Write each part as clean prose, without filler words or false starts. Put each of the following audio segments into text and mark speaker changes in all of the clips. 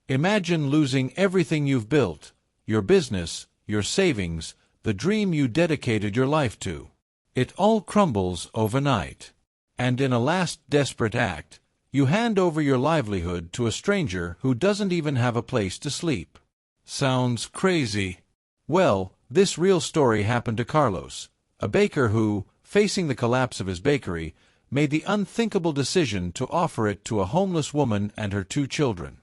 Speaker 1: Imagine losing everything you've built, your business, your savings, the dream you dedicated your life to. It all crumbles overnight. And in a last desperate act, you hand over your livelihood to a stranger who doesn't even have a place to sleep. Sounds crazy. Well, this real story happened to Carlos, a baker who, facing the collapse of his bakery, made the unthinkable decision to offer it to a homeless woman and her 2 children.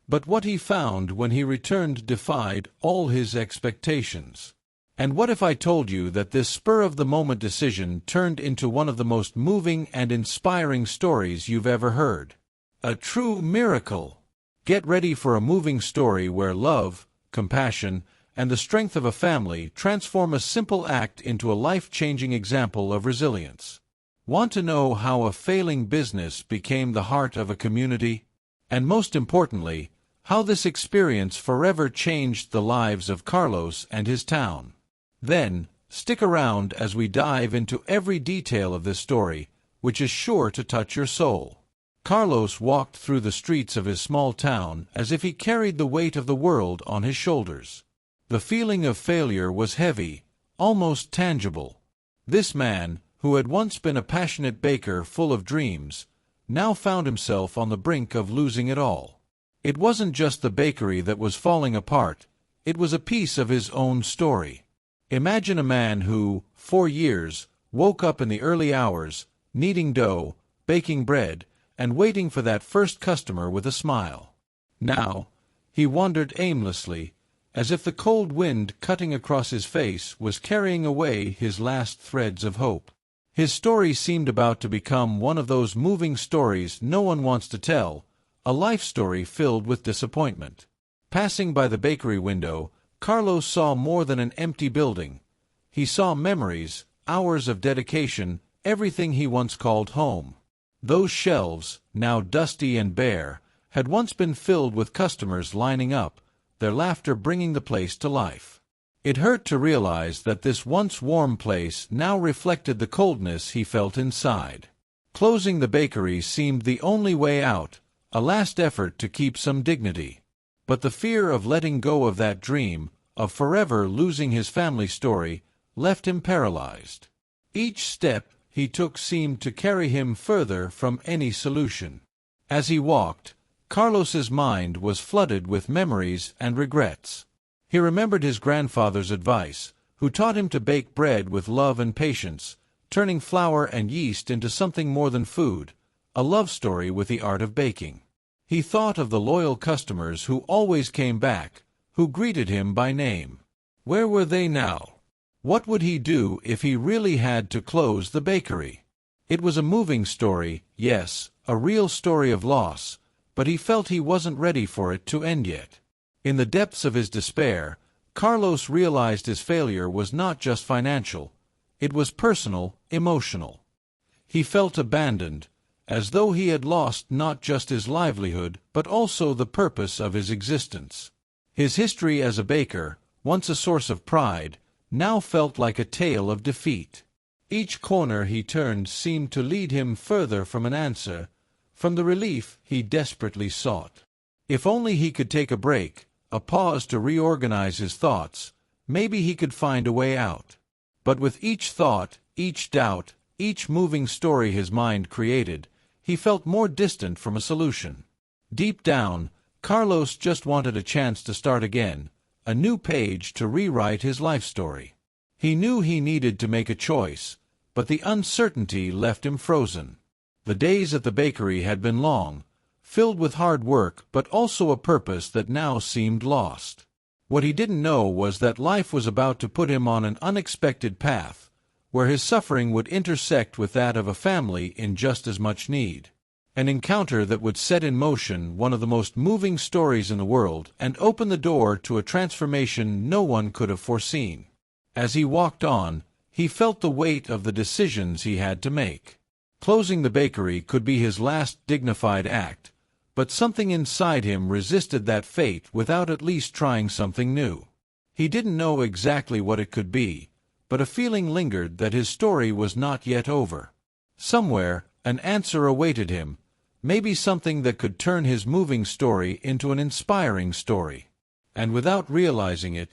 Speaker 1: But what he found when he returned defied all his expectations. And what if I told you that this spur-of-the-moment decision turned into one of the most moving and inspiring stories you've ever heard? A true miracle! Get ready for a moving story where love, compassion, and the strength of a family transform a simple act into a life-changing example of resilience. Want to know how a failing business became the heart of a community? And most importantly, how this experience forever changed the lives of Carlos and his town. Then, stick around as we dive into every detail of this story, which is sure to touch your soul. Carlos walked through the streets of his small town as if he carried the weight of the world on his shoulders. The feeling of failure was heavy, almost tangible. This man, who had once been a passionate baker full of dreams, now found himself on the brink of losing it all. It wasn't just the bakery that was falling apart, it was a piece of his own story. Imagine a man who, for years, woke up in the early hours, kneading dough, baking bread, and waiting for that first customer with a smile. Now, he wandered aimlessly, as if the cold wind cutting across his face was carrying away his last threads of hope. His story seemed about to become one of those moving stories no one wants to tell, a life story filled with disappointment. Passing by the bakery window, Carlos saw more than an empty building. He saw memories, hours of dedication, everything he once called home. Those shelves, now dusty and bare, had once been filled with customers lining up, their laughter bringing the place to life. It hurt to realize that this once warm place now reflected the coldness he felt inside. Closing the bakery seemed the only way out, a last effort to keep some dignity. But the fear of letting go of that dream, of forever losing his family story, left him paralyzed. Each step he took seemed to carry him further from any solution. As he walked, Carlos's mind was flooded with memories and regrets. He remembered his grandfather's advice, who taught him to bake bread with love and patience, turning flour and yeast into something more than food, a love story with the art of baking. He thought of the loyal customers who always came back, who greeted him by name. Where were they now? What would he do if he really had to close the bakery? It was a moving story, yes, a real story of loss, but he felt he wasn't ready for it to end yet. In the depths of his despair, Carlos realized his failure was not just financial, it was personal, emotional. He felt abandoned, as though he had lost not just his livelihood but also the purpose of his existence. His history as a baker, once a source of pride, now felt like a tale of defeat. Each corner he turned seemed to lead him further from an answer, from the relief he desperately sought. If only he could take a break, a pause to reorganize his thoughts, maybe he could find a way out. But with each thought, each doubt, each moving story his mind created, he felt more distant from a solution. Deep down, Carlos just wanted a chance to start again, a new page to rewrite his life story. He knew he needed to make a choice, but the uncertainty left him frozen. The days at the bakery had been long, filled with hard work but also a purpose that now seemed lost. What he didn't know was that life was about to put him on an unexpected path, where his suffering would intersect with that of a family in just as much need. An encounter that would set in motion one of the most moving stories in the world and open the door to a transformation no one could have foreseen. As he walked on, he felt the weight of the decisions he had to make. Closing the bakery could be his last dignified act, but something inside him resisted that fate without at least trying something new. He didn't know exactly what it could be, but a feeling lingered that his story was not yet over. Somewhere, an answer awaited him, Maybe something that could turn his moving story into an inspiring story. And without realizing it,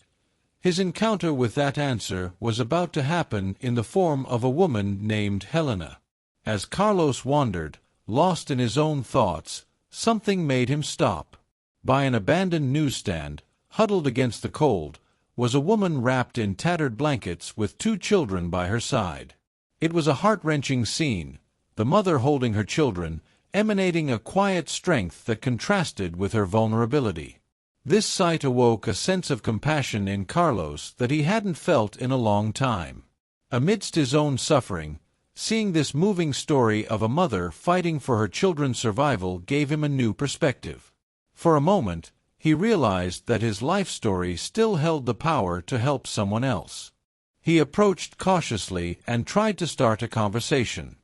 Speaker 1: his encounter with that answer was about to happen in the form of a woman named Helena. As Carlos wandered, lost in his own thoughts, something made him stop. By an abandoned newsstand, huddled against the cold, was a woman wrapped in tattered blankets with 2 children by her side. It was a heart-wrenching scene, the mother holding her children, emanating a quiet strength that contrasted with her vulnerability. This sight awoke a sense of compassion in Carlos that he hadn't felt in a long time. Amidst his own suffering, seeing this moving story of a mother fighting for her children's survival gave him a new perspective. For a moment, he realized that his life story still held the power to help someone else. He approached cautiously and tried to start a conversation.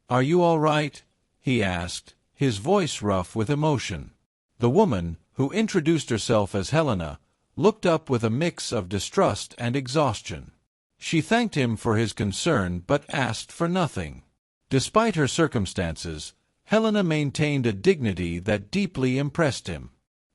Speaker 1: "Are you all right?" he asked, his voice rough with emotion. The woman, who introduced herself as Helena, looked up with a mix of distrust and exhaustion. She thanked him for his concern but asked for nothing. Despite her circumstances, Helena maintained a dignity that deeply impressed him.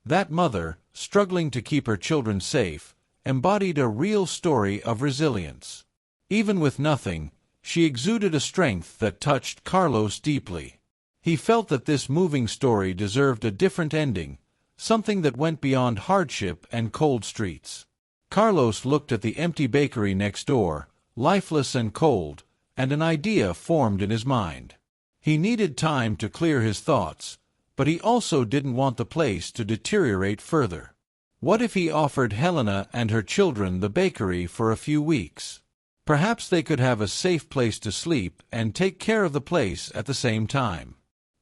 Speaker 1: That mother, struggling to keep her children safe, embodied a real story of resilience. Even with nothing, she exuded a strength that touched Carlos deeply. He felt that this moving story deserved a different ending, something that went beyond hardship and cold streets. Carlos looked at the empty bakery next door, lifeless and cold, and an idea formed in his mind. He needed time to clear his thoughts, but he also didn't want the place to deteriorate further. What if he offered Helena and her children the bakery for a few weeks? Perhaps they could have a safe place to sleep and take care of the place at the same time.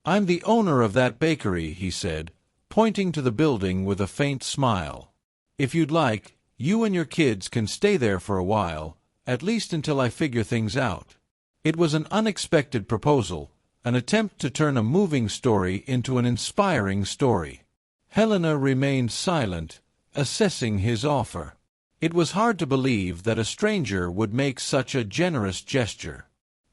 Speaker 1: "I'm the owner of that bakery," he said, pointing to the building with a faint smile. "If you'd like, you and your kids can stay there for a while, at least until I figure things out." It was an unexpected proposal, an attempt to turn a moving story into an inspiring story. Helena remained silent, assessing his offer. It was hard to believe that a stranger would make such a generous gesture.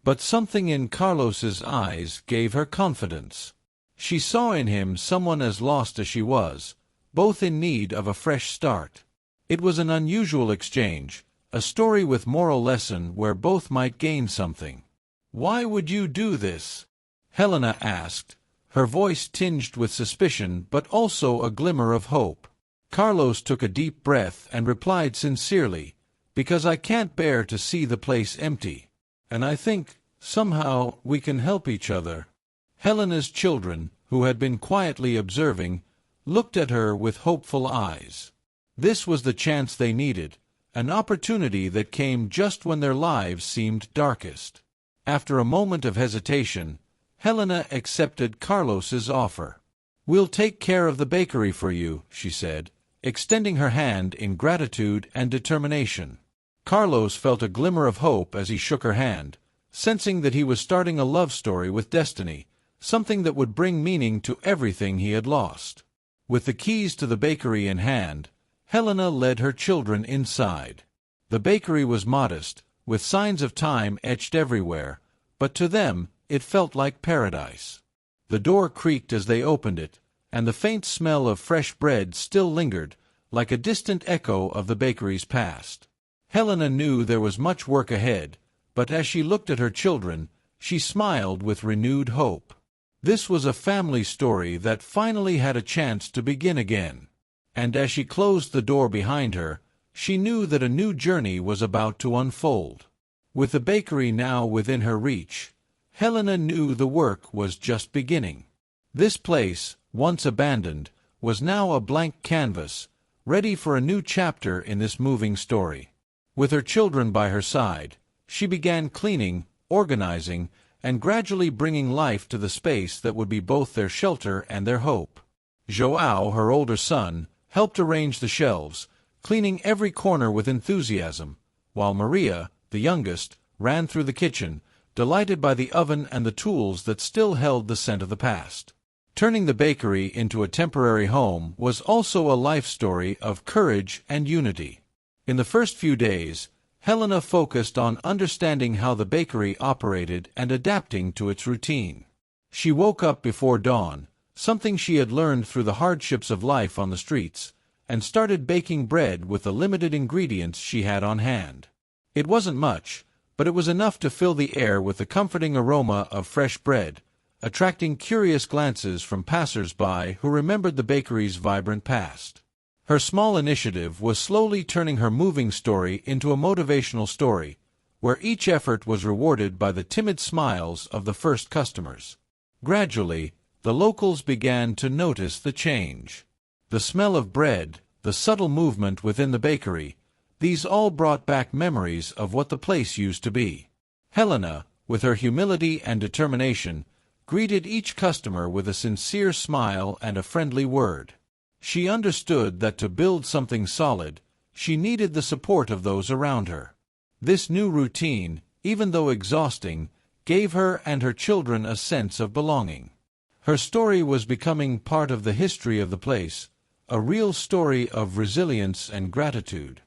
Speaker 1: But something in Carlos's eyes gave her confidence. She saw in him someone as lost as she was, both in need of a fresh start. It was an unusual exchange, a story with moral lesson where both might gain something. "Why would you do this?" Helena asked, her voice tinged with suspicion but also a glimmer of hope. Carlos took a deep breath and replied sincerely, "Because I can't bear to see the place empty. And I think, somehow, we can help each other." Helena's children, who had been quietly observing, looked at her with hopeful eyes. This was the chance they needed, an opportunity that came just when their lives seemed darkest. After a moment of hesitation, Helena accepted Carlos's offer. "We'll take care of the bakery for you," she said, extending her hand in gratitude and determination. Carlos felt a glimmer of hope as he shook her hand, sensing that he was starting a love story with destiny, something that would bring meaning to everything he had lost. With the keys to the bakery in hand, Helena led her children inside. The bakery was modest, with signs of time etched everywhere, but to them it felt like paradise. The door creaked as they opened it, and the faint smell of fresh bread still lingered, like a distant echo of the bakery's past. Helena knew there was much work ahead, but as she looked at her children, she smiled with renewed hope. This was a family story that finally had a chance to begin again. And as she closed the door behind her, she knew that a new journey was about to unfold. With the bakery now within her reach, Helena knew the work was just beginning. This place, once abandoned, was now a blank canvas, ready for a new chapter in this moving story. With her children by her side, she began cleaning, organizing, and gradually bringing life to the space that would be both their shelter and their hope. João, her older son, helped arrange the shelves, cleaning every corner with enthusiasm, while Maria, the youngest, ran through the kitchen, delighted by the oven and the tools that still held the scent of the past. Turning the bakery into a temporary home was also a life story of courage and unity. In the first few days, Helena focused on understanding how the bakery operated and adapting to its routine. She woke up before dawn, something she had learned through the hardships of life on the streets, and started baking bread with the limited ingredients she had on hand. It wasn't much, but it was enough to fill the air with the comforting aroma of fresh bread, attracting curious glances from passers-by who remembered the bakery's vibrant past. Her small initiative was slowly turning her moving story into a motivational story, where each effort was rewarded by the timid smiles of the first customers. Gradually, the locals began to notice the change. The smell of bread, the subtle movement within the bakery, these all brought back memories of what the place used to be. Helena, with her humility and determination, greeted each customer with a sincere smile and a friendly word. She understood that to build something solid, she needed the support of those around her. This new routine, even though exhausting, gave her and her children a sense of belonging. Her story was becoming part of the history of the place, a real story of resilience and gratitude.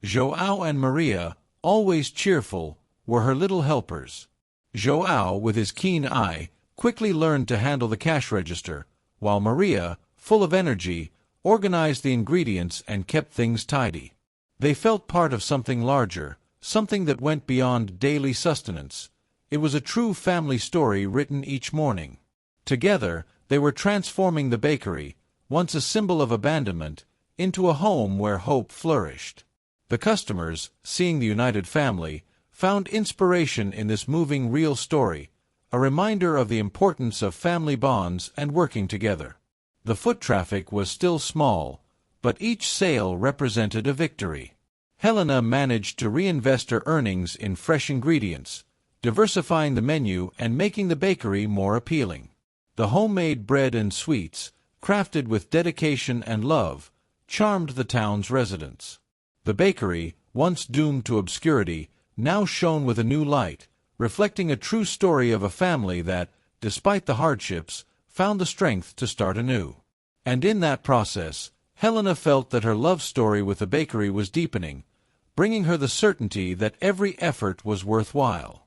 Speaker 1: João and Maria, always cheerful, were her little helpers. João, with his keen eye, quickly learned to handle the cash register, while Maria, full of energy, organized the ingredients and kept things tidy. They felt part of something larger, something that went beyond daily sustenance. It was a true family story written each morning. Together, they were transforming the bakery, once a symbol of abandonment, into a home where hope flourished. The customers, seeing the united family, found inspiration in this moving real story, a reminder of the importance of family bonds and working together. The foot traffic was still small, but each sale represented a victory. Helena managed to reinvest her earnings in fresh ingredients, diversifying the menu and making the bakery more appealing. The homemade bread and sweets, crafted with dedication and love, charmed the town's residents. The bakery, once doomed to obscurity, now shone with a new light, reflecting a true story of a family that, despite the hardships, found the strength to start anew. And in that process, Helena felt that her love story with the bakery was deepening, bringing her the certainty that every effort was worthwhile.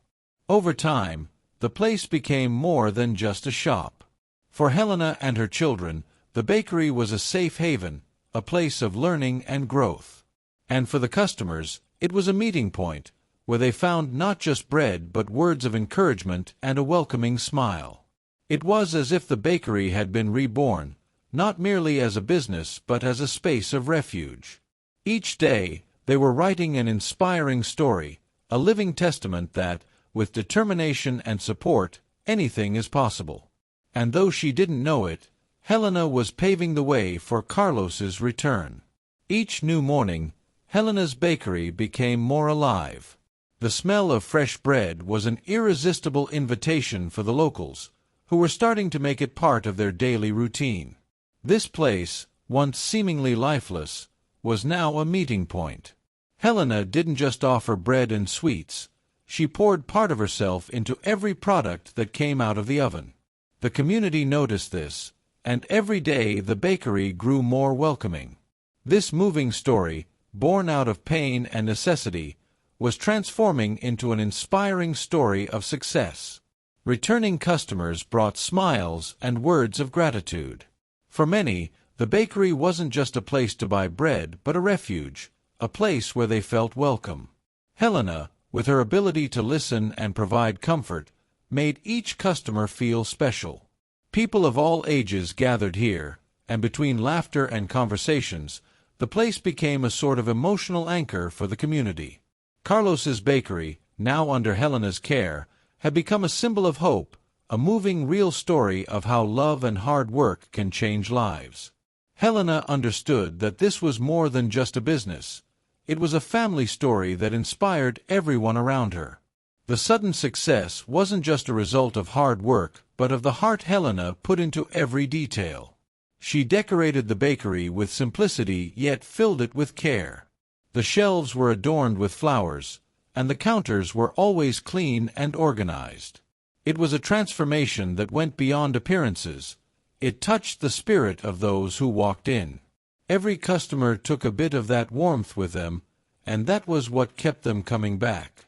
Speaker 1: Over time, the place became more than just a shop. For Helena and her children, the bakery was a safe haven, a place of learning and growth. And for the customers, it was a meeting point, where they found not just bread but words of encouragement and a welcoming smile. It was as if the bakery had been reborn, not merely as a business but as a space of refuge. Each day, they were writing an inspiring story, a living testament that, with determination and support, anything is possible. And though she didn't know it, Helena was paving the way for Carlos's return. Each new morning, Helena's bakery became more alive. The smell of fresh bread was an irresistible invitation for the locals, who were starting to make it part of their daily routine. This place, once seemingly lifeless, was now a meeting point. Helena didn't just offer bread and sweets. She poured part of herself into every product that came out of the oven. The community noticed this, and every day the bakery grew more welcoming. This moving story, born out of pain and necessity, was transforming into an inspiring story of success. Returning customers brought smiles and words of gratitude. For many, the bakery wasn't just a place to buy bread but a refuge, a place where they felt welcome. Helena, with her ability to listen and provide comfort, made each customer feel special. People of all ages gathered here, and between laughter and conversations, the place became a sort of emotional anchor for the community. Carlos's bakery, now under Helena's care, had become a symbol of hope, a moving real story of how love and hard work can change lives. Helena understood that this was more than just a business. It was a family story that inspired everyone around her. The sudden success wasn't just a result of hard work, but of the heart Helena put into every detail. She decorated the bakery with simplicity yet filled it with care. The shelves were adorned with flowers, and the counters were always clean and organized. It was a transformation that went beyond appearances. It touched the spirit of those who walked in. Every customer took a bit of that warmth with them, and that was what kept them coming back.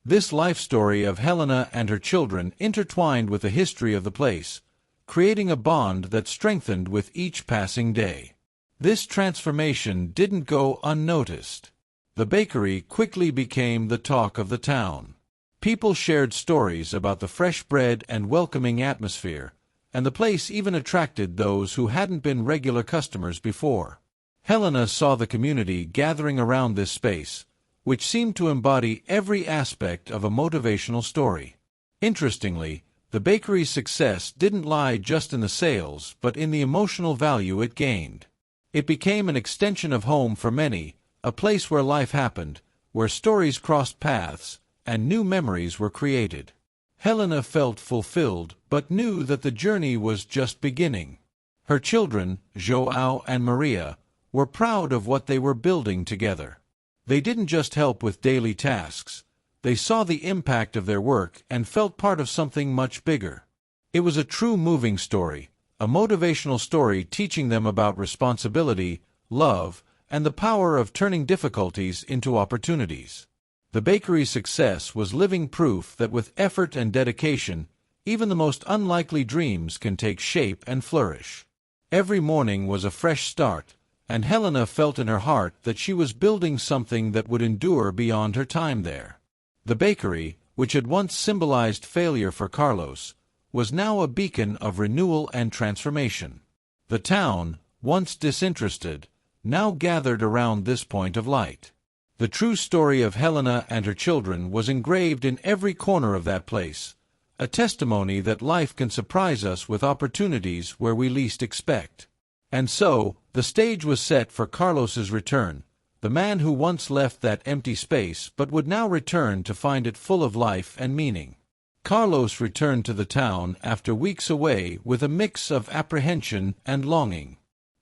Speaker 1: This life story of Helena and her children intertwined with the history of the place, creating a bond that strengthened with each passing day. This transformation didn't go unnoticed. The bakery quickly became the talk of the town. People shared stories about the fresh bread and welcoming atmosphere, and the place even attracted those who hadn't been regular customers before. Helena saw the community gathering around this space, which seemed to embody every aspect of a motivational story. Interestingly, the bakery's success didn't lie just in the sales, but in the emotional value it gained. It became an extension of home for many, a place where life happened, where stories crossed paths, and new memories were created. Helena felt fulfilled, but knew that the journey was just beginning. Her children, João and Maria, were proud of what they were building together. They didn't just help with daily tasks. They saw the impact of their work and felt part of something much bigger. It was a true moving story, a motivational story teaching them about responsibility, love, and the power of turning difficulties into opportunities. The bakery's success was living proof that with effort and dedication, even the most unlikely dreams can take shape and flourish. Every morning was a fresh start, and Helena felt in her heart that she was building something that would endure beyond her time there. The bakery, which had once symbolized failure for Carlos, was now a beacon of renewal and transformation. The town, once disinterested, now gathered around this point of light. The true story of Helena and her children was engraved in every corner of that place, a testimony that life can surprise us with opportunities where we least expect. And so, the stage was set for Carlos's return, the man who once left that empty space but would now return to find it full of life and meaning. Carlos returned to the town after weeks away with a mix of apprehension and longing.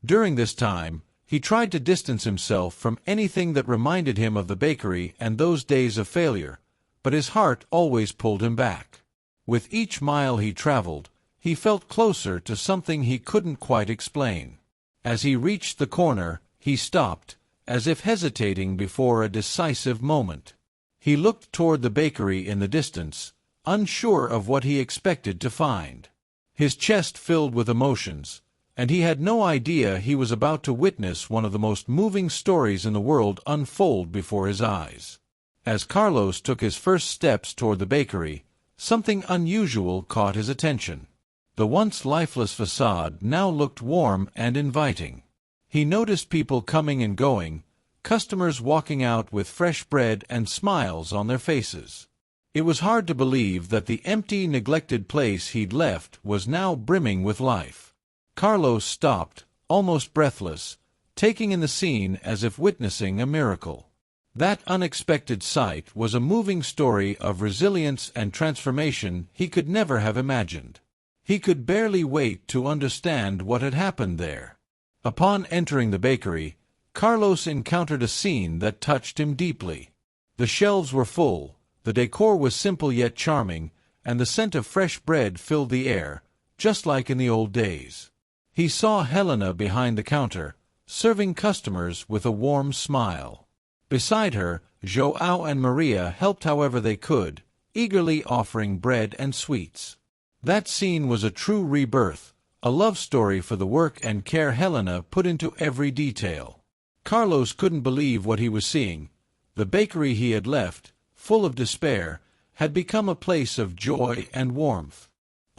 Speaker 1: During this time, he tried to distance himself from anything that reminded him of the bakery and those days of failure, but his heart always pulled him back. With each mile he traveled, he felt closer to something he couldn't quite explain. As he reached the corner, he stopped, as if hesitating before a decisive moment. He looked toward the bakery in the distance, unsure of what he expected to find. His chest filled with emotions, and he had no idea he was about to witness one of the most moving stories in the world unfold before his eyes. As Carlos took his first steps toward the bakery, something unusual caught his attention. The once lifeless facade now looked warm and inviting. He noticed people coming and going, customers walking out with fresh bread and smiles on their faces. It was hard to believe that the empty, neglected place he'd left was now brimming with life. Carlos stopped, almost breathless, taking in the scene as if witnessing a miracle. That unexpected sight was a moving story of resilience and transformation he could never have imagined. He could barely wait to understand what had happened there. Upon entering the bakery, Carlos encountered a scene that touched him deeply. The shelves were full, the decor was simple yet charming, and the scent of fresh bread filled the air, just like in the old days. He saw Helena behind the counter, serving customers with a warm smile. Beside her, João and Maria helped however they could, eagerly offering bread and sweets. That scene was a true rebirth, a love story for the work and care Helena put into every detail. Carlos couldn't believe what he was seeing. The bakery he had left, full of despair, had become a place of joy and warmth.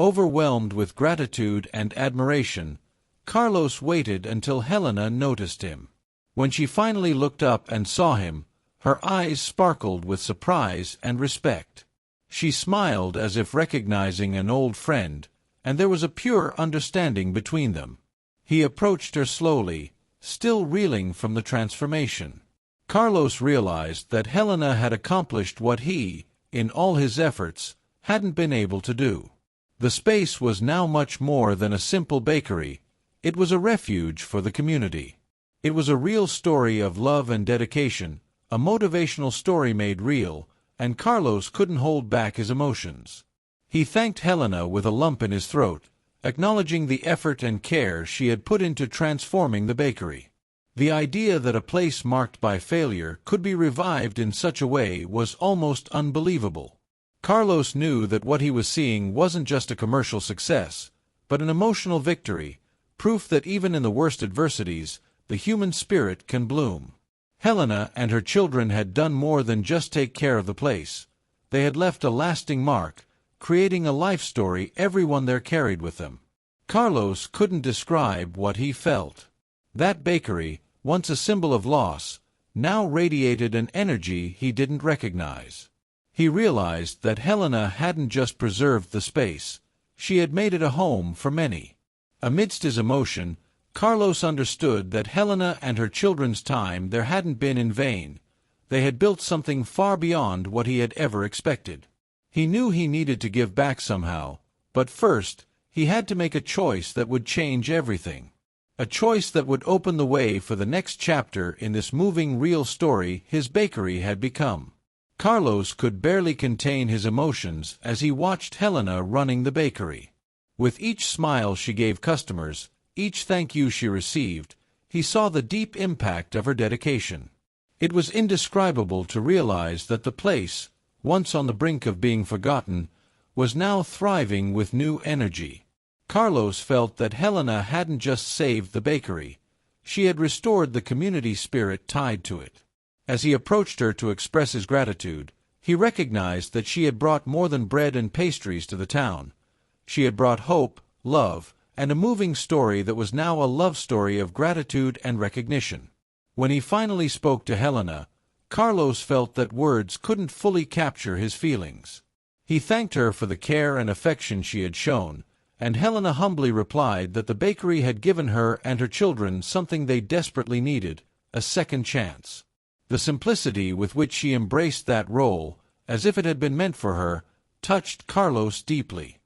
Speaker 1: Overwhelmed with gratitude and admiration, Carlos waited until Helena noticed him. When she finally looked up and saw him, her eyes sparkled with surprise and respect. She smiled as if recognizing an old friend, and there was a pure understanding between them. He approached her slowly, still reeling from the transformation. Carlos realized that Helena had accomplished what he, in all his efforts, hadn't been able to do. The space was now much more than a simple bakery. It was a refuge for the community. It was a real story of love and dedication, a motivational story made real, and Carlos couldn't hold back his emotions. He thanked Helena with a lump in his throat, acknowledging the effort and care she had put into transforming the bakery. The idea that a place marked by failure could be revived in such a way was almost unbelievable. Carlos knew that what he was seeing wasn't just a commercial success, but an emotional victory, proof that even in the worst adversities, the human spirit can bloom. Helena and her children had done more than just take care of the place. They had left a lasting mark, creating a life story everyone there carried with them. Carlos couldn't describe what he felt. That bakery, once a symbol of loss, now radiated an energy he didn't recognize. He realized that Helena hadn't just preserved the space, she had made it a home for many. Amidst his emotion, Carlos understood that Helena and her children's time there hadn't been in vain. They had built something far beyond what he had ever expected. He knew he needed to give back somehow, but first, he had to make a choice that would change everything. A choice that would open the way for the next chapter in this moving real story his bakery had become. Carlos could barely contain his emotions as he watched Helena running the bakery. With each smile she gave customers, each thank you she received, he saw the deep impact of her dedication. It was indescribable to realize that the place, once on the brink of being forgotten, was now thriving with new energy. Carlos felt that Helena hadn't just saved the bakery, she had restored the community spirit tied to it. As he approached her to express his gratitude, he recognized that she had brought more than bread and pastries to the town. She had brought hope, love, and a moving story that was now a love story of gratitude and recognition. When he finally spoke to Helena, Carlos felt that words couldn't fully capture his feelings. He thanked her for the care and affection she had shown, and Helena humbly replied that the bakery had given her and her children something they desperately needed, a second chance. The simplicity with which she embraced that role, as if it had been meant for her, touched Carlos deeply.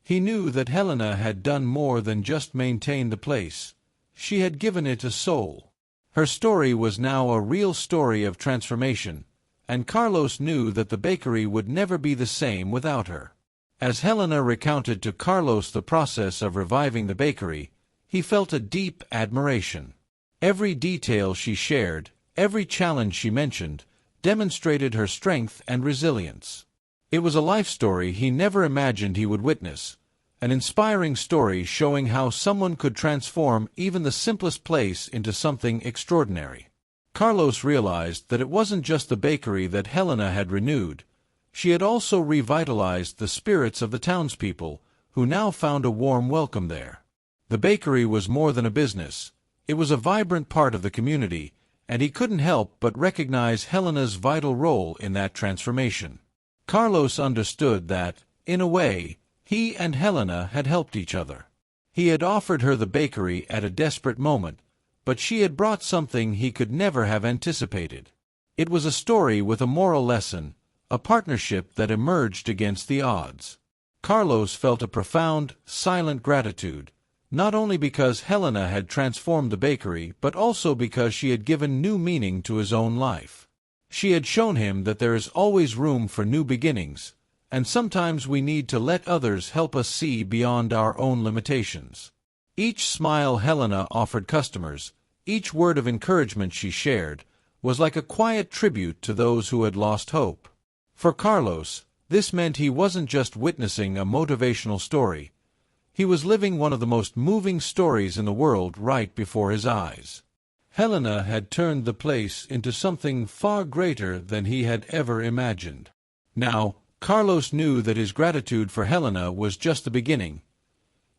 Speaker 1: He knew that Helena had done more than just maintain the place. She had given it a soul. Her story was now a real story of transformation, and Carlos knew that the bakery would never be the same without her. As Helena recounted to Carlos the process of reviving the bakery, he felt a deep admiration. Every detail she shared, every challenge she mentioned, demonstrated her strength and resilience. It was a life story he never imagined he would witness, an inspiring story showing how someone could transform even the simplest place into something extraordinary. Carlos realized that it wasn't just the bakery that Helena had renewed. She had also revitalized the spirits of the townspeople, who now found a warm welcome there. The bakery was more than a business. It was a vibrant part of the community, and he couldn't help but recognize Helena's vital role in that transformation. Carlos understood that, in a way, he and Helena had helped each other. He had offered her the bakery at a desperate moment, but she had brought something he could never have anticipated. It was a story with a moral lesson, a partnership that emerged against the odds. Carlos felt a profound, silent gratitude, not only because Helena had transformed the bakery but also because she had given new meaning to his own life. She had shown him that there is always room for new beginnings, and sometimes we need to let others help us see beyond our own limitations. Each smile Helena offered customers, each word of encouragement she shared, was like a quiet tribute to those who had lost hope. For Carlos, this meant he wasn't just witnessing a motivational story. He was living one of the most moving stories in the world right before his eyes. Helena had turned the place into something far greater than he had ever imagined. Now, Carlos knew that his gratitude for Helena was just the beginning.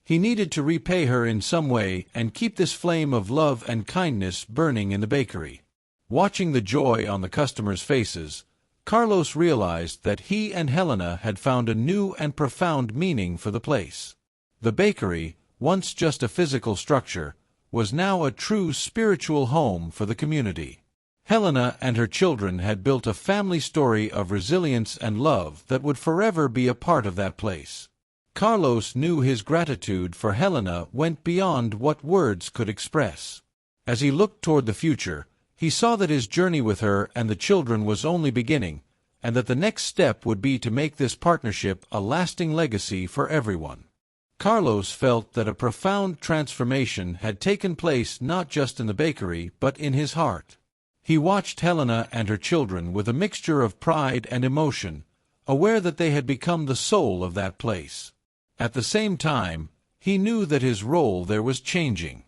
Speaker 1: He needed to repay her in some way and keep this flame of love and kindness burning in the bakery. Watching the joy on the customers' faces, Carlos realized that he and Helena had found a new and profound meaning for the place. The bakery, once just a physical structure, was now a true spiritual home for the community. Helena and her children had built a family story of resilience and love that would forever be a part of that place. Carlos knew his gratitude for Helena went beyond what words could express. As he looked toward the future, he saw that his journey with her and the children was only beginning, and that the next step would be to make this partnership a lasting legacy for everyone. Carlos felt that a profound transformation had taken place not just in the bakery but in his heart. He watched Helena and her children with a mixture of pride and emotion, aware that they had become the soul of that place. At the same time, he knew that his role there was changing.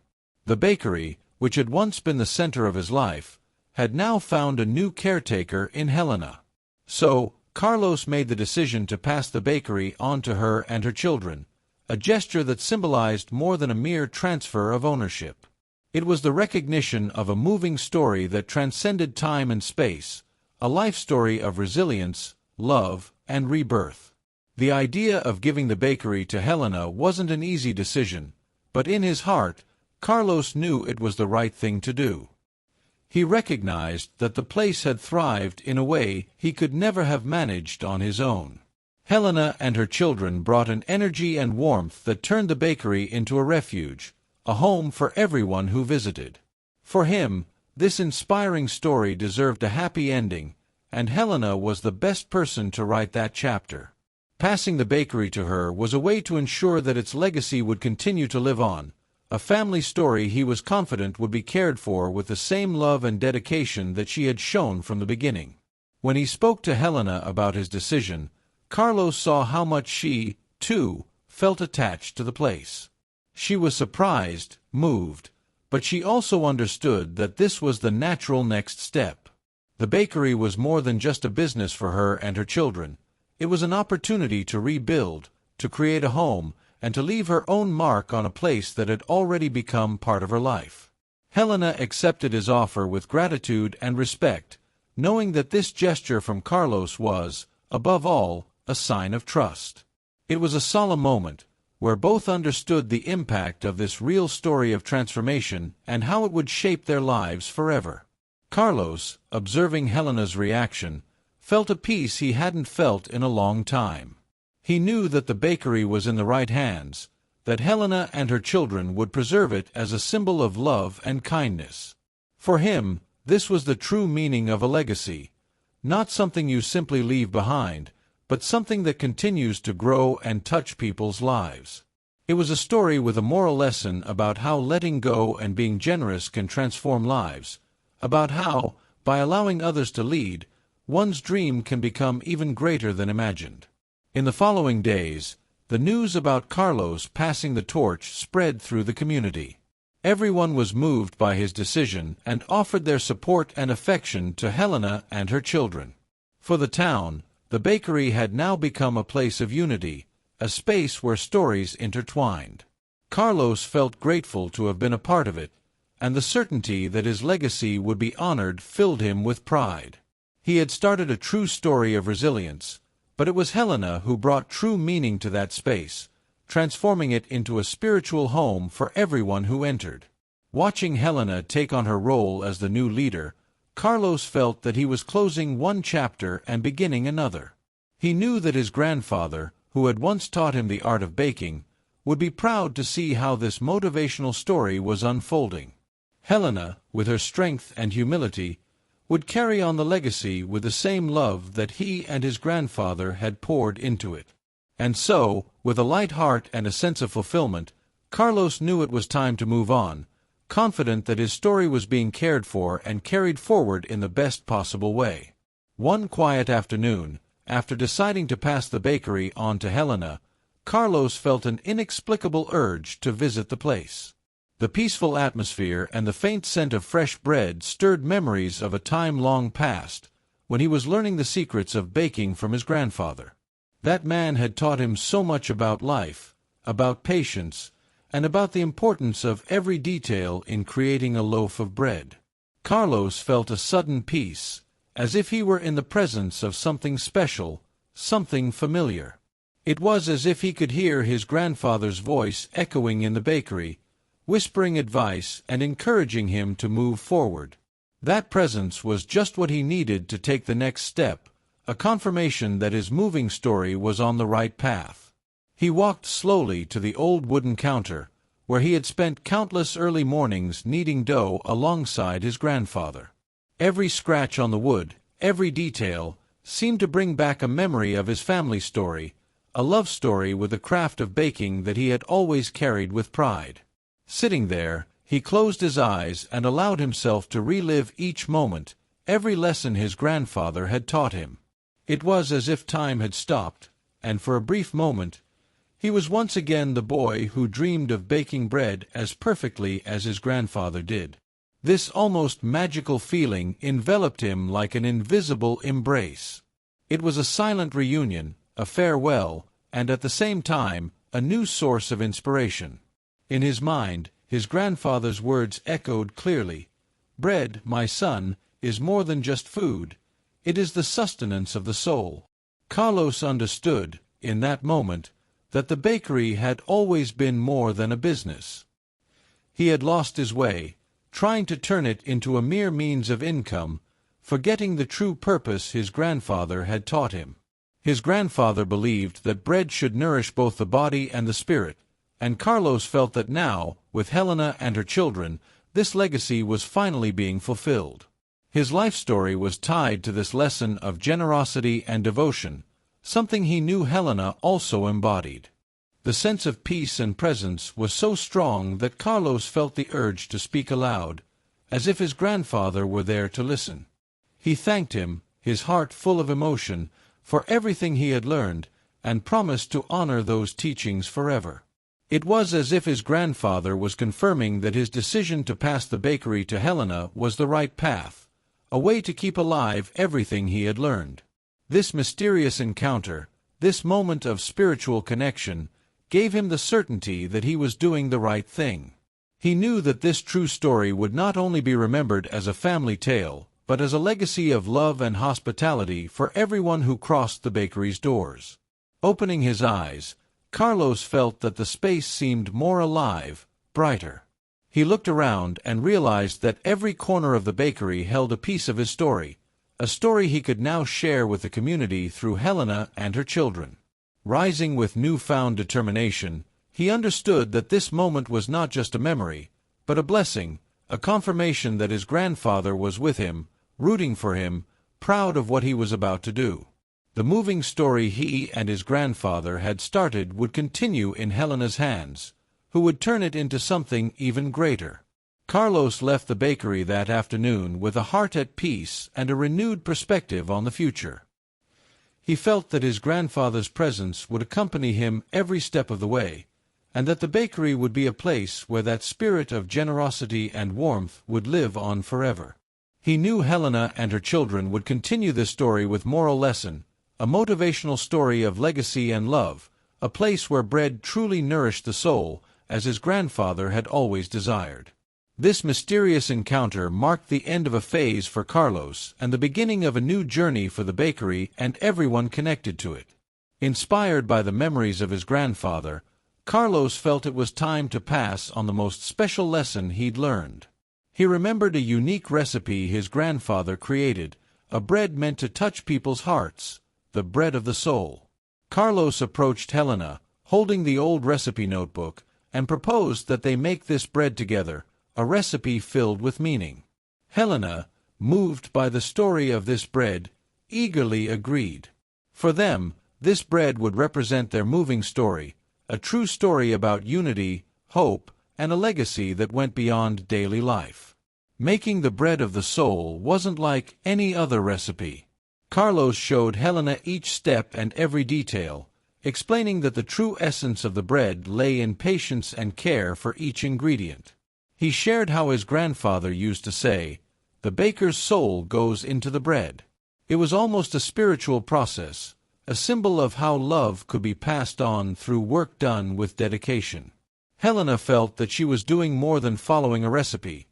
Speaker 1: The bakery, which had once been the center of his life, had now found a new caretaker in Helena. So, Carlos made the decision to pass the bakery on to her and her children, a gesture that symbolized more than a mere transfer of ownership. It was the recognition of a moving story that transcended time and space, a life story of resilience, love, and rebirth. The idea of giving the bakery to Helena wasn't an easy decision, but in his heart, Carlos knew it was the right thing to do. He recognized that the place had thrived in a way he could never have managed on his own. Helena and her children brought an energy and warmth that turned the bakery into a refuge, a home for everyone who visited. For him, this inspiring story deserved a happy ending, and Helena was the best person to write that chapter. Passing the bakery to her was a way to ensure that its legacy would continue to live on, a family story he was confident would be cared for with the same love and dedication that she had shown from the beginning. When he spoke to Helena about his decision, Carlos saw how much she, too, felt attached to the place. She was surprised, moved, but she also understood that this was the natural next step. The bakery was more than just a business for her and her children. It was an opportunity to rebuild, to create a home, and to leave her own mark on a place that had already become part of her life. Helena accepted his offer with gratitude and respect, knowing that this gesture from Carlos was, above all, a sign of trust. It was a solemn moment, where both understood the impact of this real story of transformation and how it would shape their lives forever. Carlos, observing Helena's reaction, felt a peace he hadn't felt in a long time. He knew that the bakery was in the right hands, that Helena and her children would preserve it as a symbol of love and kindness. For him, this was the true meaning of a legacy, not something you simply leave behind, but something that continues to grow and touch people's lives. It was a story with a moral lesson about how letting go and being generous can transform lives, about how, by allowing others to lead, one's dream can become even greater than imagined. In the following days, the news about Carlos passing the torch spread through the community. Everyone was moved by his decision and offered their support and affection to Helena and her children. For the town, the bakery had now become a place of unity, a space where stories intertwined. Carlos felt grateful to have been a part of it, and the certainty that his legacy would be honored filled him with pride. He had started a true story of resilience, but it was Helena who brought true meaning to that space, transforming it into a spiritual home for everyone who entered. Watching Helena take on her role as the new leader, Carlos felt that he was closing one chapter and beginning another. He knew that his grandfather, who had once taught him the art of baking, would be proud to see how this motivational story was unfolding. Helena, with her strength and humility, would carry on the legacy with the same love that he and his grandfather had poured into it. And so, with a light heart and a sense of fulfillment, Carlos knew it was time to move on, confident that his story was being cared for and carried forward in the best possible way. One quiet afternoon, after deciding to pass the bakery on to Helena, Carlos felt an inexplicable urge to visit the place. The peaceful atmosphere and the faint scent of fresh bread stirred memories of a time long past, when he was learning the secrets of baking from his grandfather. That man had taught him so much about life, about patience, and about the importance of every detail in creating a loaf of bread. Carlos felt a sudden peace, as if he were in the presence of something special, something familiar. It was as if he could hear his grandfather's voice echoing in the bakery, whispering advice and encouraging him to move forward. That presence was just what he needed to take the next step, a confirmation that his moving story was on the right path. He walked slowly to the old wooden counter, where he had spent countless early mornings kneading dough alongside his grandfather. Every scratch on the wood, every detail, seemed to bring back a memory of his family story, a love story with a craft of baking that he had always carried with pride. Sitting there, he closed his eyes and allowed himself to relive each moment, every lesson his grandfather had taught him. It was as if time had stopped, and for a brief moment, he was once again the boy who dreamed of baking bread as perfectly as his grandfather did. This almost magical feeling enveloped him like an invisible embrace. It was a silent reunion, a farewell, and at the same time, a new source of inspiration. In his mind, his grandfather's words echoed clearly. "Bread, my son, is more than just food. It is the sustenance of the soul." Carlos understood, in that moment, that the bakery had always been more than a business. He had lost his way, trying to turn it into a mere means of income, forgetting the true purpose his grandfather had taught him. His grandfather believed that bread should nourish both the body and the spirit, and Carlos felt that now, with Helena and her children, this legacy was finally being fulfilled. His life story was tied to this lesson of generosity and devotion, something he knew Helena also embodied. The sense of peace and presence was so strong that Carlos felt the urge to speak aloud, as if his grandfather were there to listen. He thanked him, his heart full of emotion, for everything he had learned, and promised to honor those teachings forever. It was as if his grandfather was confirming that his decision to pass the bakery to Helena was the right path, a way to keep alive everything he had learned. This mysterious encounter, this moment of spiritual connection, gave him the certainty that he was doing the right thing. He knew that this true story would not only be remembered as a family tale, but as a legacy of love and hospitality for everyone who crossed the bakery's doors. Opening his eyes, Carlos felt that the space seemed more alive, brighter. He looked around and realized that every corner of the bakery held a piece of his story, a story he could now share with the community through Helena and her children. Rising with newfound determination, he understood that this moment was not just a memory, but a blessing, a confirmation that his grandfather was with him, rooting for him, proud of what he was about to do. The moving story he and his grandfather had started would continue in Helena's hands, who would turn it into something even greater. Carlos left the bakery that afternoon with a heart at peace and a renewed perspective on the future. He felt that his grandfather's presence would accompany him every step of the way, and that the bakery would be a place where that spirit of generosity and warmth would live on forever. He knew Helena and her children would continue this story with moral lesson, a motivational story of legacy and love, a place where bread truly nourished the soul, as his grandfather had always desired. This mysterious encounter marked the end of a phase for Carlos and the beginning of a new journey for the bakery and everyone connected to it. Inspired by the memories of his grandfather, Carlos felt it was time to pass on the most special lesson he'd learned. He remembered a unique recipe his grandfather created, a bread meant to touch people's hearts, the bread of the soul. Carlos approached Helena, holding the old recipe notebook, and proposed that they make this bread together, a recipe filled with meaning. Helena, moved by the story of this bread, eagerly agreed. For them, this bread would represent their moving story, a true story about unity, hope, and a legacy that went beyond daily life. Making the bread of the soul wasn't like any other recipe. Carlos showed Helena each step and every detail, explaining that the true essence of the bread lay in patience and care for each ingredient. He shared how his grandfather used to say, "The baker's soul goes into the bread." It was almost a spiritual process, a symbol of how love could be passed on through work done with dedication. Helena felt that she was doing more than following a recipe.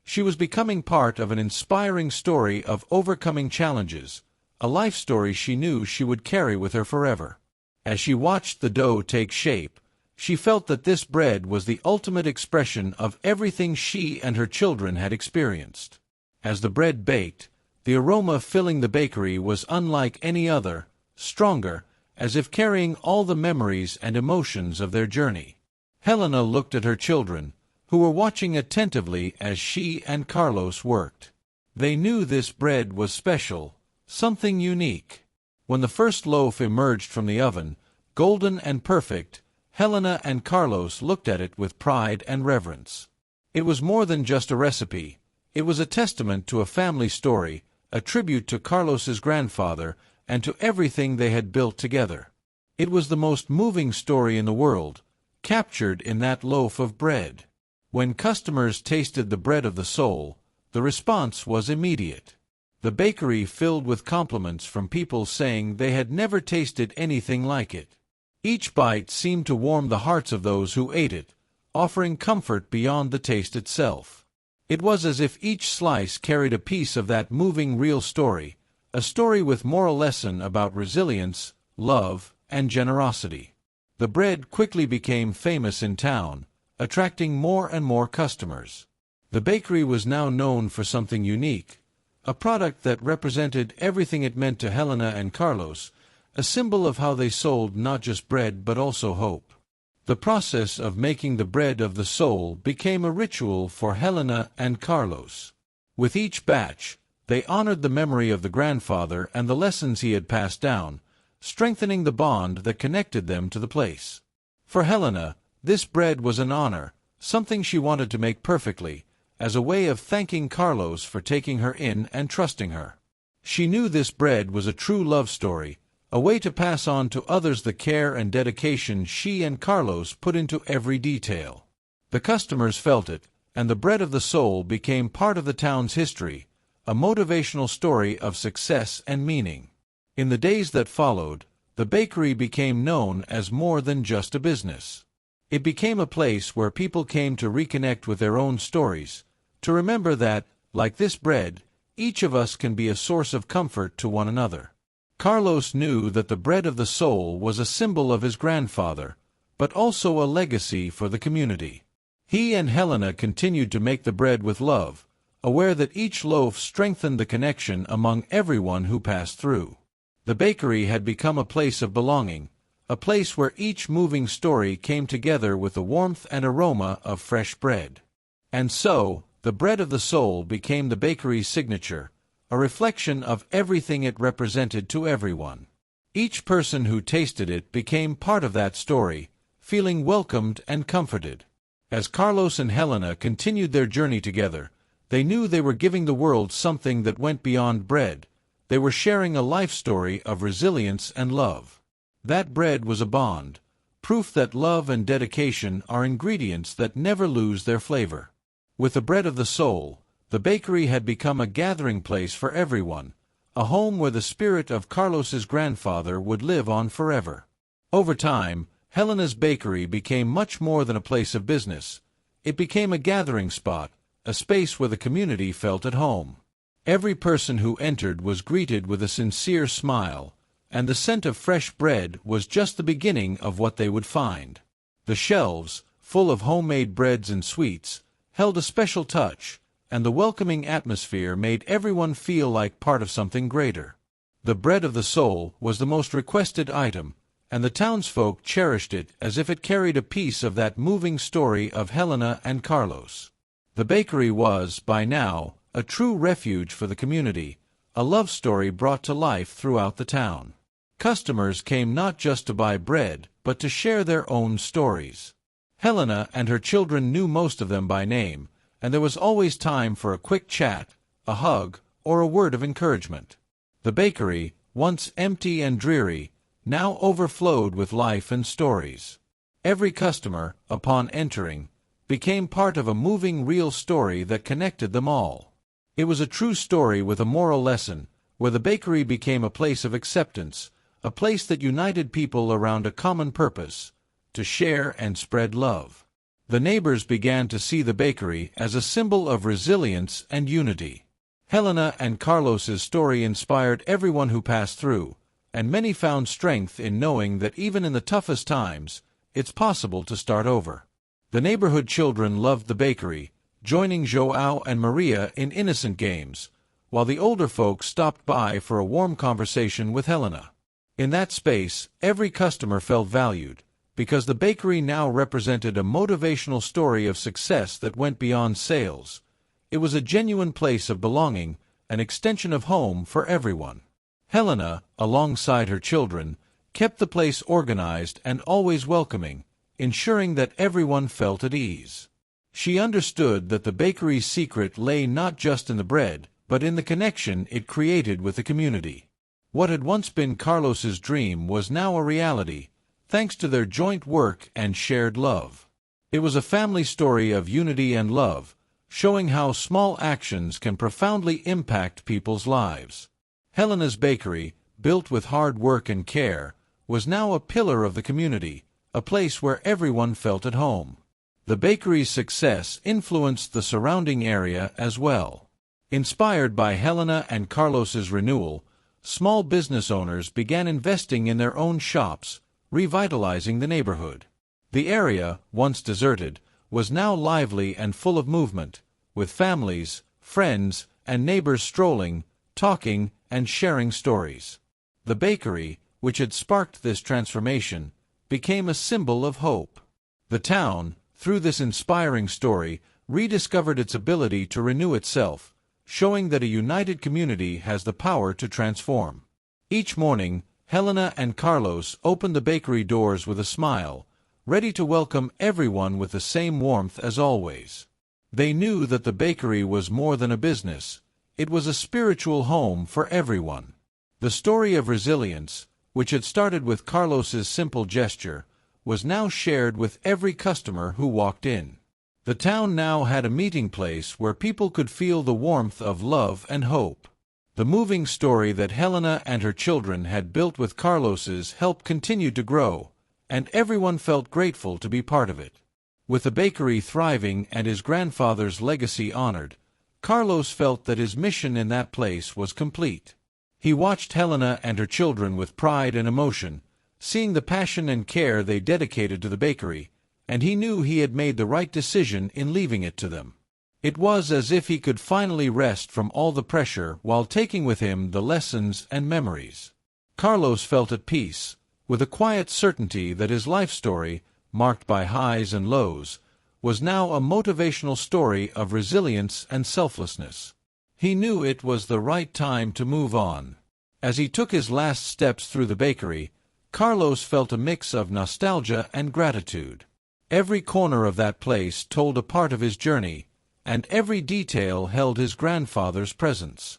Speaker 1: She was becoming part of an inspiring story of overcoming challenges, a life story she knew she would carry with her forever. As she watched the dough take shape, she felt that this bread was the ultimate expression of everything she and her children had experienced. As the bread baked, the aroma filling the bakery was unlike any other, stronger, as if carrying all the memories and emotions of their journey. Helena looked at her children, who were watching attentively as she and Carlos worked. They knew this bread was special, something unique. When the first loaf emerged from the oven, Golden and perfect, Helena and Carlos looked at it with pride and reverence. It was more than just a recipe. It was a testament to a family story, a tribute to Carlos's grandfather, and to everything they had built together. It was the most moving story in the world, captured in that loaf of bread. When customers tasted the bread of the soul, the response was immediate. The bakery filled with compliments from people saying they had never tasted anything like it. Each bite seemed to warm the hearts of those who ate it, offering comfort beyond the taste itself. It was as if each slice carried a piece of that moving real story, a story with moral lesson about resilience, love, and generosity. The bread quickly became famous in town, attracting more and more customers. The bakery was now known for something unique, a product that represented everything it meant to Helena and Carlos, a symbol of how they sold not just bread but also hope. The process of making the bread of the soul became a ritual for Helena and Carlos. With each batch, they honored the memory of the grandfather and the lessons he had passed down, strengthening the bond that connected them to the place. For Helena, this bread was an honor, something she wanted to make perfectly, as a way of thanking Carlos for taking her in and trusting her. She knew this bread was a true love story, a way to pass on to others the care and dedication she and Carlos put into every detail. The customers felt it, and the bread of the soul became part of the town's history, a motivational story of success and meaning. In the days that followed, the bakery became known as more than just a business. It became a place where people came to reconnect with their own stories, to remember that, like this bread, each of us can be a source of comfort to one another. Carlos knew that the bread of the soul was a symbol of his grandfather, but also a legacy for the community. He and Helena continued to make the bread with love, aware that each loaf strengthened the connection among everyone who passed through. The bakery had become a place of belonging, a place where each moving story came together with the warmth and aroma of fresh bread. And so, the bread of the soul became the bakery's signature, a reflection of everything it represented to everyone. Each person who tasted it became part of that story, feeling welcomed and comforted. As Carlos and Helena continued their journey together, they knew they were giving the world something that went beyond bread. They were sharing a life story of resilience and love. That bread was a bond, proof that love and dedication are ingredients that never lose their flavor. With the bread of the soul, the bakery had become a gathering place for everyone, a home where the spirit of Carlos's grandfather would live on forever. Over time, Helena's bakery became much more than a place of business. It became a gathering spot, a space where the community felt at home. Every person who entered was greeted with a sincere smile, and the scent of fresh bread was just the beginning of what they would find. The shelves, full of homemade breads and sweets, held a special touch, and the welcoming atmosphere made everyone feel like part of something greater. The bread of the soul was the most requested item, and the townsfolk cherished it as if it carried a piece of that moving story of Helena and Carlos. The bakery was, by now, a true refuge for the community, a love story brought to life throughout the town. Customers came not just to buy bread, but to share their own stories. Helena and her children knew most of them by name, and there was always time for a quick chat, a hug, or a word of encouragement. The bakery, once empty and dreary, now overflowed with life and stories. Every customer, upon entering, became part of a moving real story that connected them all. It was a true story with a moral lesson, where the bakery became a place of acceptance, a place that united people around a common purpose, to share and spread love. The neighbors began to see the bakery as a symbol of resilience and unity. Helena and Carlos's story inspired everyone who passed through, and many found strength in knowing that even in the toughest times, it's possible to start over. The neighborhood children loved the bakery, joining João and Maria in innocent games, while the older folks stopped by for a warm conversation with Helena. In that space, every customer felt valued, because the bakery now represented a motivational story of success that went beyond sales. It was a genuine place of belonging, an extension of home for everyone. Helena, alongside her children, kept the place organized and always welcoming, ensuring that everyone felt at ease. She understood that the bakery's secret lay not just in the bread, but in the connection it created with the community. What had once been Carlos's dream was now a reality, thanks to their joint work and shared love. It was a family story of unity and love, showing how small actions can profoundly impact people's lives. Helena's bakery, built with hard work and care, was now a pillar of the community, a place where everyone felt at home. The bakery's success influenced the surrounding area as well. Inspired by Helena and Carlos's renewal, small business owners began investing in their own shops, revitalizing the neighborhood. The area, once deserted, was now lively and full of movement, with families, friends, and neighbors strolling, talking, and sharing stories. The bakery, which had sparked this transformation, became a symbol of hope. The town, through this inspiring story, rediscovered its ability to renew itself, showing that a united community has the power to transform. Each morning, Helena and Carlos opened the bakery doors with a smile, ready to welcome everyone with the same warmth as always. They knew that the bakery was more than a business. It was a spiritual home for everyone. The story of resilience, which had started with Carlos's simple gesture, was now shared with every customer who walked in. The town now had a meeting place where people could feel the warmth of love and hope. The moving story that Helena and her children had built with Carlos's help continued to grow, and everyone felt grateful to be part of it. With the bakery thriving and his grandfather's legacy honored, Carlos felt that his mission in that place was complete. He watched Helena and her children with pride and emotion, seeing the passion and care they dedicated to the bakery, and he knew he had made the right decision in leaving it to them. It was as if he could finally rest from all the pressure while taking with him the lessons and memories. Carlos felt at peace, with a quiet certainty that his life story, marked by highs and lows, was now a motivational story of resilience and selflessness. He knew it was the right time to move on. As he took his last steps through the bakery, Carlos felt a mix of nostalgia and gratitude. Every corner of that place told a part of his journey, and every detail held his grandfather's presence.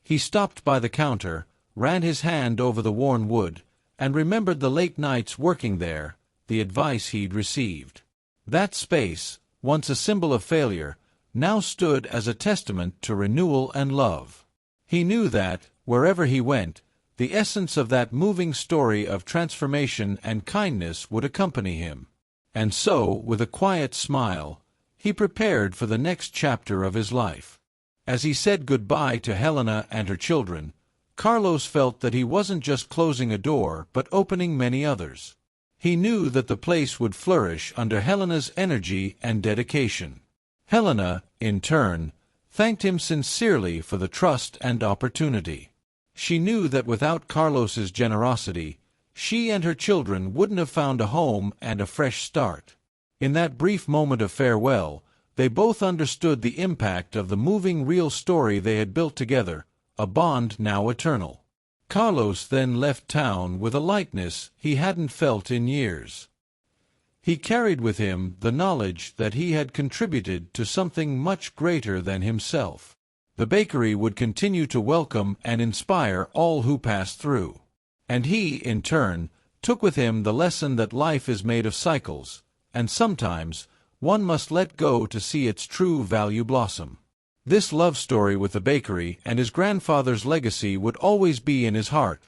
Speaker 1: He stopped by the counter, ran his hand over the worn wood, and remembered the late nights working there, the advice he'd received. That space, once a symbol of failure, now stood as a testament to renewal and love. He knew that, wherever he went, the essence of that moving story of transformation and kindness would accompany him. And so, with a quiet smile, he prepared for the next chapter of his life. As he said goodbye to Helena and her children, Carlos felt that he wasn't just closing a door but opening many others. He knew that the place would flourish under Helena's energy and dedication. Helena, in turn, thanked him sincerely for the trust and opportunity. She knew that without Carlos's generosity, she and her children wouldn't have found a home and a fresh start. In that brief moment of farewell, they both understood the impact of the moving real story they had built together, a bond now eternal. Carlos then left town with a lightness he hadn't felt in years. He carried with him the knowledge that he had contributed to something much greater than himself. The bakery would continue to welcome and inspire all who passed through. And he, in turn, took with him the lesson that life is made of cycles, and sometimes one must let go to see its true value blossom. This love story with the bakery and his grandfather's legacy would always be in his heart,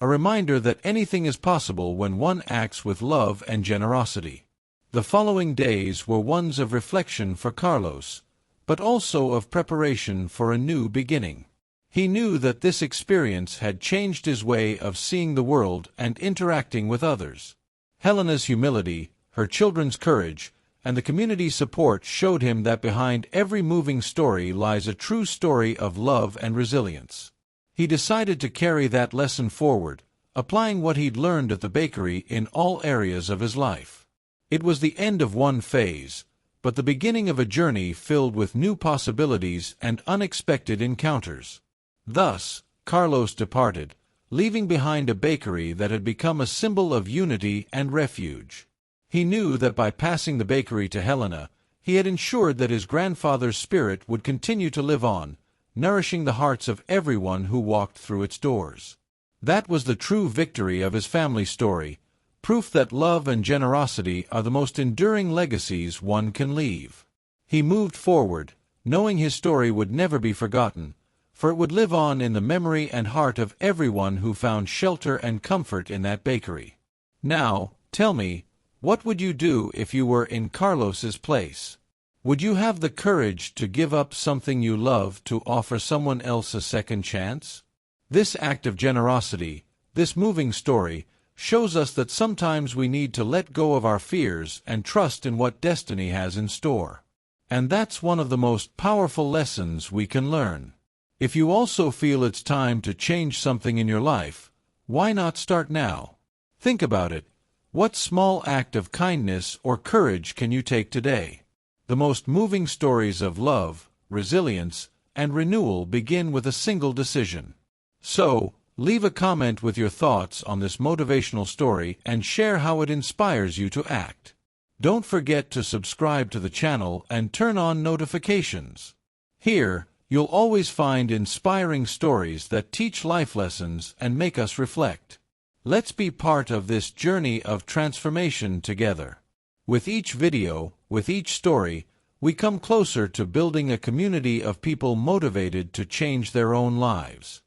Speaker 1: a reminder that anything is possible when one acts with love and generosity. The following days were ones of reflection for Carlos, but also of preparation for a new beginning. He knew that this experience had changed his way of seeing the world and interacting with others. Helena's humility, her children's courage, and the community's support showed him that behind every moving story lies a true story of love and resilience. He decided to carry that lesson forward, applying what he'd learned at the bakery in all areas of his life. It was the end of one phase, but the beginning of a journey filled with new possibilities and unexpected encounters. Thus, Carlos departed, leaving behind a bakery that had become a symbol of unity and refuge. He knew that by passing the bakery to Helena, he had ensured that his grandfather's spirit would continue to live on, nourishing the hearts of everyone who walked through its doors. That was the true victory of his family story, proof that love and generosity are the most enduring legacies one can leave. He moved forward, knowing his story would never be forgotten, for it would live on in the memory and heart of everyone who found shelter and comfort in that bakery. Now, tell me, what would you do if you were in Carlos's place? Would you have the courage to give up something you love to offer someone else a second chance? This act of generosity, this moving story, shows us that sometimes we need to let go of our fears and trust in what destiny has in store. And that's one of the most powerful lessons we can learn. If you also feel it's time to change something in your life, why not start now? Think about it. What small act of kindness or courage can you take today? The most moving stories of love, resilience, and renewal begin with a single decision. So, leave a comment with your thoughts on this motivational story and share how it inspires you to act. Don't forget to subscribe to the channel and turn on notifications. Here, you'll always find inspiring stories that teach life lessons and make us reflect. Let's be part of this journey of transformation together. With each video, with each story, we come closer to building a community of people motivated to change their own lives.